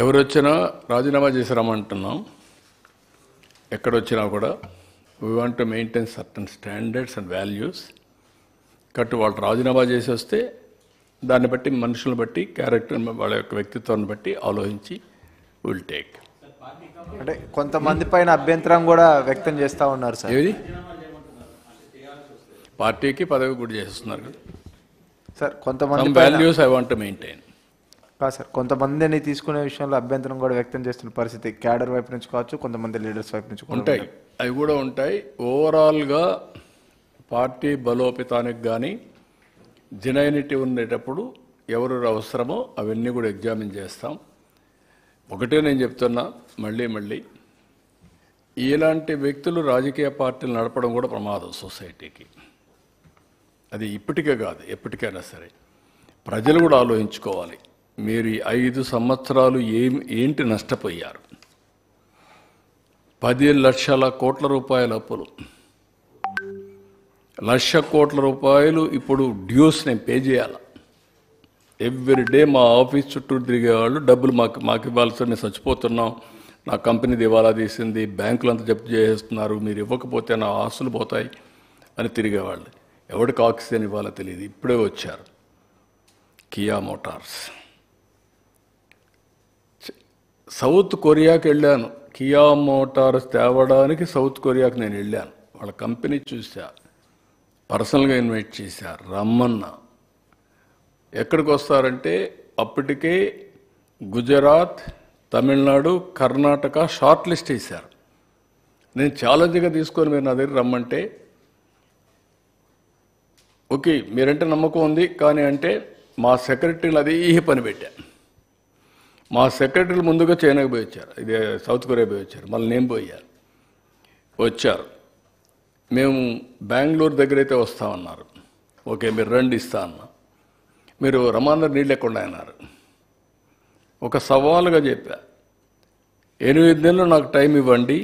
ఎవరు వచ్చినా రాజీనామా చేసి రమ్మంటున్నాం. ఎక్కడొచ్చినా కూడా we want to maintain certain standards and values. కట్టు వాళ్ళు రాజీనామా చేసి వస్తే దాన్ని బట్టి మనుషులను బట్టి క్యారెక్టర్ వాళ్ళ యొక్క వ్యక్తిత్వాన్ని బట్టి ఆలోచించి విల్ టేక్. అంటే కొంతమంది పైన అభ్యంతరం కూడా వ్యక్తం చేస్తూ ఉన్నారు సార్. ఏది పార్టీకి పదవి కూడా చేస్తున్నారు సార్. కొంతమంది values I want to maintain కాదు సార్, కొంతమందిని తీసుకునే విషయంలో అభ్యంతరం కూడా వ్యక్తం చేస్తున్న పరిస్థితి క్యాడర్ వైపు నుంచి కావచ్చు, కొంతమంది లీడర్స్ వైపు నుంచి ఉంటాయి. అవి కూడా ఉంటాయి. ఓవరాల్గా పార్టీ బలోపేతానికి కానీ జెన్యూనిటీ ఉండేటప్పుడు ఎవరు అవసరమో అవన్నీ కూడా ఎగ్జామిన్ చేస్తాం. ఒకటే నేను చెప్తున్నా మళ్ళీ ఇలాంటి వ్యక్తులు రాజకీయ పార్టీలు నడపడం కూడా ప్రమాదం సొసైటీకి. అది ఇప్పటికే కాదు, ఎప్పటికైనా సరే ప్రజలు కూడా ఆలోచించుకోవాలి. మీరు 5 సంవత్సరాలు ఏంటి నష్టపోయారు? 10 లక్షల కోట్ల రూపాయల అప్పులు, 1,00,000 కోట్ల రూపాయలు ఇప్పుడు డ్యూస్ నేను పే చేయాలి. ఎవ్రీ డే మా ఆఫీస్ చుట్టూ తిరిగేవాళ్ళు డబ్బులు మాకు ఇవ్వాల్సి, మేము చచ్చిపోతున్నాం, నా కంపెనీ దివాలా తీసింది, బ్యాంకులు అంతా జప్తు చేస్తున్నారు, మీరు ఇవ్వకపోతే నా ఆస్తులు పోతాయి అని తిరిగేవాళ్ళు. ఎవరికి ఆక్సిజన్ ఇవ్వాలో తెలియదు. ఇప్పుడే వచ్చారు కియా మోటార్స్. సౌత్ కొరియాకి వెళ్ళాను, కియా మోటార్స్ తేవడానికి సౌత్ కొరియాకి నేను వెళ్ళాను. వాళ్ళ కంపెనీ చూసా, పర్సనల్గా ఇన్వైట్ చేశారు, రమ్మన్నా. ఎక్కడికి వస్తారంటే అప్పటికే గుజరాత్, తమిళనాడు, కర్ణాటక షార్ట్ లిస్ట్ వేశారు. నేను ఛాలెంజ్గా తీసుకొని మీరు నా దగ్గర రమ్మంటే ఓకే మీరంటే నమ్మకం ఉంది కానీ అంటే మా సెక్రటరీలు అదే పని పెట్టాను. మా సెక్రటరీలు ముందుగా చైనాకి పోయి వచ్చారు, ఇదే సౌత్ కొరియా పోయి వచ్చారు, మళ్ళీ నేను పోయాను. వచ్చారు, మేము బెంగళూరు దగ్గర అయితే వస్తామన్నారు. ఓకే మీరు రండి ఇస్తా అన్నా. మీరు రమాందర్ నీళ్ళు ఎక్కడ అన్నారు. ఒక సవాలుగా చెప్పా, 8 నెలలు నాకు టైం ఇవ్వండి,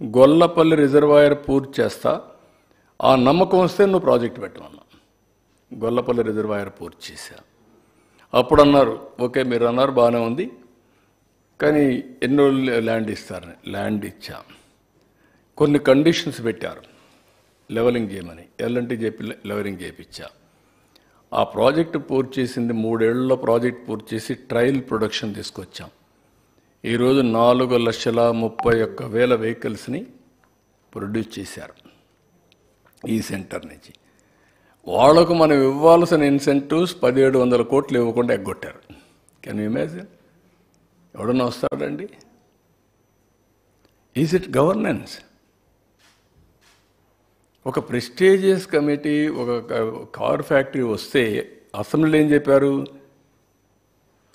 గొల్లపల్లి రిజర్వాయర్ పూర్తి చేస్తా, ఆ నమ్మకం వస్తే నువ్వు ప్రాజెక్ట్ పెట్టమన్నా. గొల్లపల్లి రిజర్వాయర్ పూర్తి చేశా. అప్పుడు అన్నారు ఓకే మీరు అన్నారు బాగానే ఉంది కానీ ఎన్ని రోజులు ల్యాండ్ ఇస్తారని. ల్యాండ్ ఇచ్చా. కొన్ని కండిషన్స్ పెట్టారు లెవెలింగ్ చేయమని, ఎల్ఎన్టీ చెప్పి లెవెలింగ్ చేయించా. ఆ ప్రాజెక్టు పూర్తి చేసింది 3 ఏళ్లలో ప్రాజెక్ట్ పూర్తి చేసి ట్రయల్ ప్రొడక్షన్ తీసుకొచ్చాం. ఈరోజు 4,31,000 వెహికల్స్ని ప్రొడ్యూస్ చేశారు ఈ సెంటర్ నుంచి. వాళ్లకు మనం ఇవ్వాల్సిన ఇన్సెంటివ్స్ 1,700 కోట్లు ఇవ్వకుండా ఎగ్గొట్టారు. Can you imagine? ఎవడన్నా వస్తాడండి? Is it governance? ఒక ప్రెస్టీజియస్ కమిటీ, ఒక కార్ ఫ్యాక్టరీ వస్తే అసెంబ్లీలో ఏం చెప్పారు?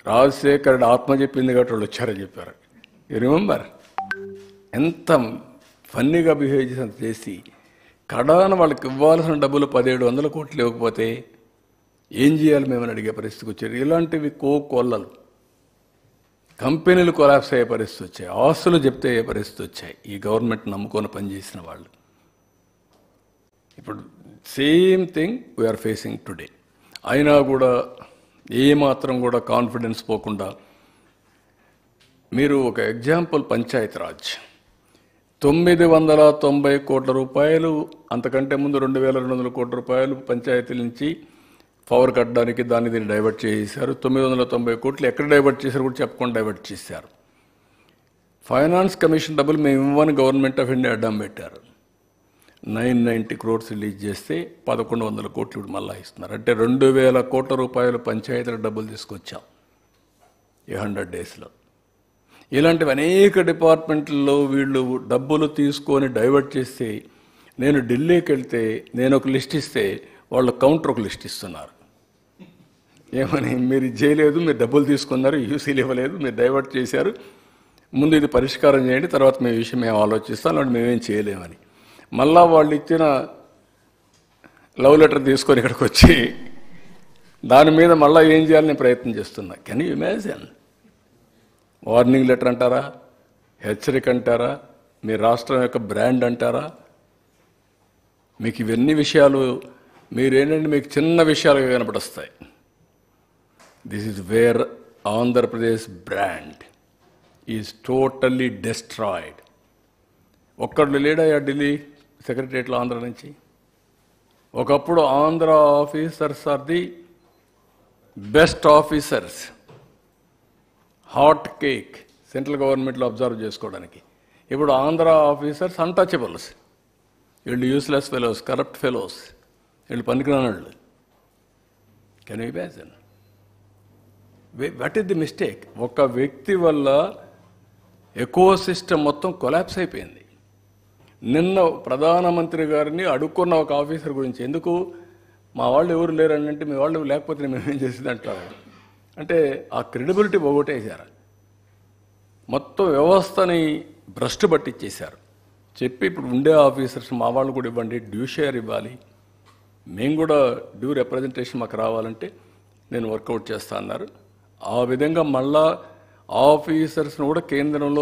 రాజశేఖర్ ఆత్మ చెప్పింది కాబట్టి వాళ్ళు వచ్చారని చెప్పారు. You remember? ఎంత ఫన్నీగా బిహేవ్ చేసి కడాన వాళ్ళకి ఇవ్వాల్సిన డబ్బులు 1,700 కోట్లు ఇవ్వకపోతే ఏం చేయాలి మేమని అడిగే పరిస్థితికి వచ్చారు. ఇలాంటివి కోళ్ళలు. కంపెనీలు కొలాప్స్ అయ్యే పరిస్థితి వచ్చాయి, ఆస్తులు చెప్తే అయ్యే పరిస్థితి వచ్చాయి ఈ గవర్నమెంట్ నమ్ముకొని పనిచేసిన వాళ్ళు. ఇప్పుడు same thing we are facing today. అయినా కూడా ఏమాత్రం కూడా కాన్ఫిడెన్స్ పోకుండా, మీరు ఒక ఎగ్జాంపుల్ పంచాయతీరాజ్ 990 కోట్ల రూపాయలు, అంతకంటే ముందు 2,200 కోట్ల రూపాయలు పంచాయతీల నుంచి పవర్ కట్టడానికి దాన్ని దీన్ని డైవర్ట్ చేశారు. 990 కోట్లు ఎక్కడ డైవర్ట్ చేశారు కూడా చెప్పకుండా డైవర్ట్ చేశారు. ఫైనాన్స్ కమిషన్ డబ్బులు మేము ఇవ్వని గవర్నమెంట్ ఆఫ్ ఇండియా అడ్డం పెట్టారు. 990 crores రిలీజ్ చేస్తే 1,100 కోట్లు ఇప్పుడు మళ్ళీ ఇస్తున్నారు. అంటే 2,000 కోట్ల రూపాయలు పంచాయతీల డబ్బులు తీసుకొచ్చాం ఈ 100 డేస్లో. ఇలాంటివి అనేక డిపార్ట్మెంట్లలో వీళ్ళు డబ్బులు తీసుకొని డైవర్ట్ చేస్తే, నేను ఢిల్లీకి వెళ్తే నేను ఒక లిస్ట్ ఇస్తే వాళ్ళు కౌంటర్ ఒక లిస్ట్ ఇస్తున్నారు. ఏమని? మీరు ఇది చేయలేదు, మీరు డబ్బులు తీసుకున్నారు, యూసీలు ఇవ్వలేదు, మీరు డైవర్ట్ చేశారు, ముందు ఇది పరిష్కారం చేయండి, తర్వాత మీ విషయం మేము ఆలోచిస్తాం, అలాంటి మేమేం చేయలేమని. మళ్ళా వాళ్ళు ఇచ్చిన లవ్ లెటర్ తీసుకొని ఇక్కడికి వచ్చి దాని మీద మళ్ళీ ఏం చేయాలని ప్రయత్నం చేస్తున్నా. Can you imagine? Warning letter అంటారా, హెచ్చరిక అంటారా, మీ రాష్ట్రం యొక్క బ్రాండ్ అంటారా? మీకు ఇవన్నీ విషయాలు మీరేంటంటే మీకు చిన్న విషయాలుగా కనపడొస్తాయి. This is where Andhra Pradesh brand is totally destroyed. ఒక్కళ్ళు లేడయ్యా ఢిల్లీ సెక్రటరియట్లో ఆంధ్ర నుంచి. ఒకప్పుడు Andhra officers are the best officers, hot cake central గవర్నమెంట్లో అబ్జర్వ్ చేసుకోవడానికి. ఇప్పుడు ఆంధ్ర ఆఫీసర్స్ అన్టచబుల్స్, వీళ్ళు యూస్లెస్ ఫెలోస్, కరప్ట్ ఫెలోస్, వీళ్ళు పనికిరానళ్ళు. Can you imagine? What is the mistake? ఒక వ్యక్తి వల్ల ఎకో సిస్టమ్ మొత్తం కొలాప్స్ అయిపోయింది. నిన్న ప్రధానమంత్రి గారిని అడుక్కున్న ఒక ఆఫీసర్ గురించి, ఎందుకు మా వాళ్ళు ఎవరు లేరని అంటే, మీ వాళ్ళు లేకపోతే మేమేం చేసింది అంటారు. అంటే ఆ క్రెడిబిలిటీ పోగొట్టేశారు, మొత్తం వ్యవస్థని భ్రష్టు పట్టించేశారు. చెప్పి ఇప్పుడు ఉండే ఆఫీసర్స్ మా వాళ్ళు కూడా ఇవ్వండి, డ్యూ షేర్ ఇవ్వాలి, మేము కూడా డ్యూ రిప్రజెంటేషన్ మాకు రావాలంటే నేను వర్కౌట్ చేస్తా అన్నారు. ఆ విధంగా మళ్ళా ఆఫీసర్స్ను కూడా కేంద్రంలో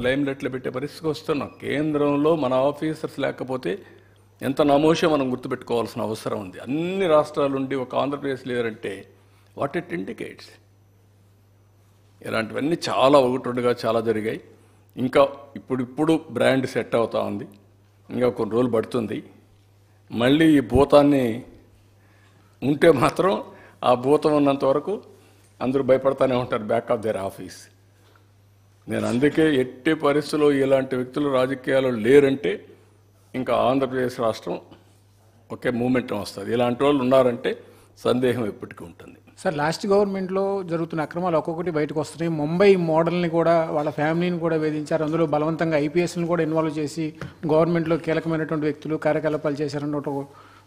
లైమ్లైట్లో పెట్టే పరిస్థితికి వస్తున్నాం. కేంద్రంలో మన ఆఫీసర్స్ లేకపోతే ఎంత నమోషో మనం గుర్తుపెట్టుకోవాల్సిన అవసరం ఉంది. అన్ని రాష్ట్రాలు ఉండి ఒక ఆంధ్రప్రదేశ్ లేదంటే వాట్ ఇట్ ఇండికేట్స్. ఇలాంటివన్నీ చాలా ఒకటొండుగా చాలా జరిగాయి. ఇంకా ఇప్పుడు బ్రాండ్ సెట్ అవుతా ఉంది, ఇంకా కొన్ని రోజులు పడుతుంది. మళ్ళీ ఈ భూతాన్ని ఉంటే మాత్రం ఆ భూతం ఉన్నంత వరకు అందరూ భయపడతానే ఉంటారు, బ్యాక్ ఆఫ్ దేర్ ఆఫీస్. నేను అందుకే ఎట్టి పరిస్థితుల్లో ఇలాంటి వ్యక్తులు రాజకీయాలు లేరంటే ఇంకా ఆంధ్రప్రదేశ్ రాష్ట్రం ఒకే మూమెంటం వస్తుంది. ఇలాంటి వాళ్ళు ఉన్నారంటే సందేహం ఎప్పటికీ ఉంటుంది. సార్, లాస్ట్ గవర్నమెంట్లో జరుగుతున్న అక్రమాలు ఒక్కొక్కటి బయటకు వస్తున్నాయి. ముంబై మోడల్ని కూడా, వాళ్ళ ఫ్యామిలీని కూడా వేధించారు. అందులో బలవంతంగా ఐపీఎస్ని కూడా ఇన్వాల్వ్ చేసి గవర్నమెంట్లో కీలకమైనటువంటి వ్యక్తులు కార్యకలాపాలు చేశారన్న ఒక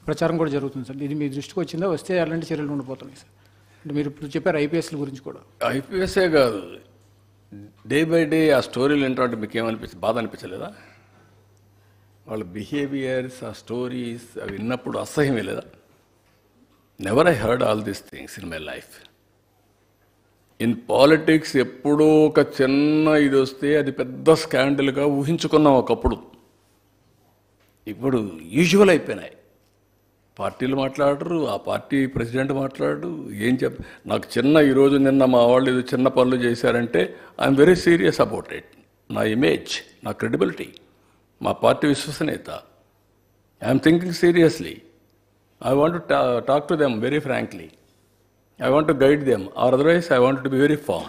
ప్రచారం కూడా జరుగుతుంది సార్. ఇది మీ దృష్టికి వచ్చిందా? వస్తే అలాంటి చర్యలు ఉండిపోతున్నాయి సార్. అంటే మీరు ఇప్పుడు చెప్పారు ఐపీఎస్ల గురించి కూడా. ఐపీఎస్ఏ కాదు, డే బై డే ఆ స్టోరీలు ఏంటంటే మీకు ఏమనిపించింది? బాధ అనిపించలేదా? వాళ్ళ బిహేవియర్స్, ఆ స్టోరీస్ అవి విన్నప్పుడు అసహ్యం లేదా? Never I heard all these things in my life. In politics ఎప్పుడో ఒక చిన్న ఇది వస్తే అది పెద్ద స్కాండల్గా ఊహించుకున్నాం ఒకప్పుడు. ఇప్పుడు యూజువల్ అయిపోయినాయి. పార్టీలు మాట్లాడరు, ఆ పార్టీ ప్రెసిడెంట్ మాట్లాడు, ఏం నాకు ఈరోజు నిన్న మా వాళ్ళు ఏదో చిన్న పనులు చేశారంటే I'm very serious about it. నా ఇమేజ్, నా క్రెడిబిలిటీ, మా పార్టీ విశ్వసనీయత, I'm thinking seriously. I want to talk to them very frankly. I want to guide them, or otherwise I want to be very firm.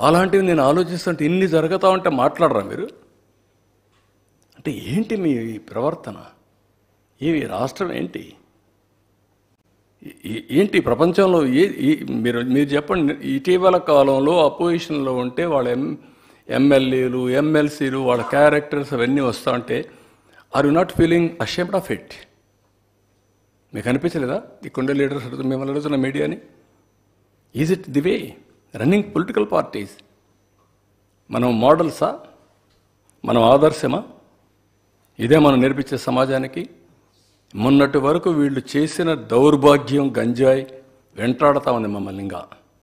అలాంటివి నేను ఆలోచిస్తుంటే ఇన్ని జరుగుతూ ఉంటే మాట్లాడరా మీరు? అంటే ఏంటి మీ ప్రవర్తన? ఏవి రాష్ట్రం ఏంటి? ఏంటి ప్రపంచంలో మీరు చెప్పండి. ఇటీవల కాలంలో అపోజిషన్లో ఉంటే వాళ్ళ ఎమ్మెల్యేలు, ఎమ్మెల్సీలు, వాళ్ళ క్యారెక్టర్స్ అవన్నీ వస్తూ ఉంటే are you not feeling ashamed of it? మీకు అనిపించలేదా? ఇక్కడుండే లీడర్స్ మిమ్మల్ని అడుగుతున్న మీడియాని, is it the way running political parties? మనం మోడల్సా? మనం ఆదర్శమా? ఇదే మనం నేర్పించే సమాజానికి? మొన్నటి వరకు వీళ్ళు చేసిన దౌర్భాగ్యం, గంజాయి వెంటాడుతూ ఉంది మమ్మల్ని. ఇంకా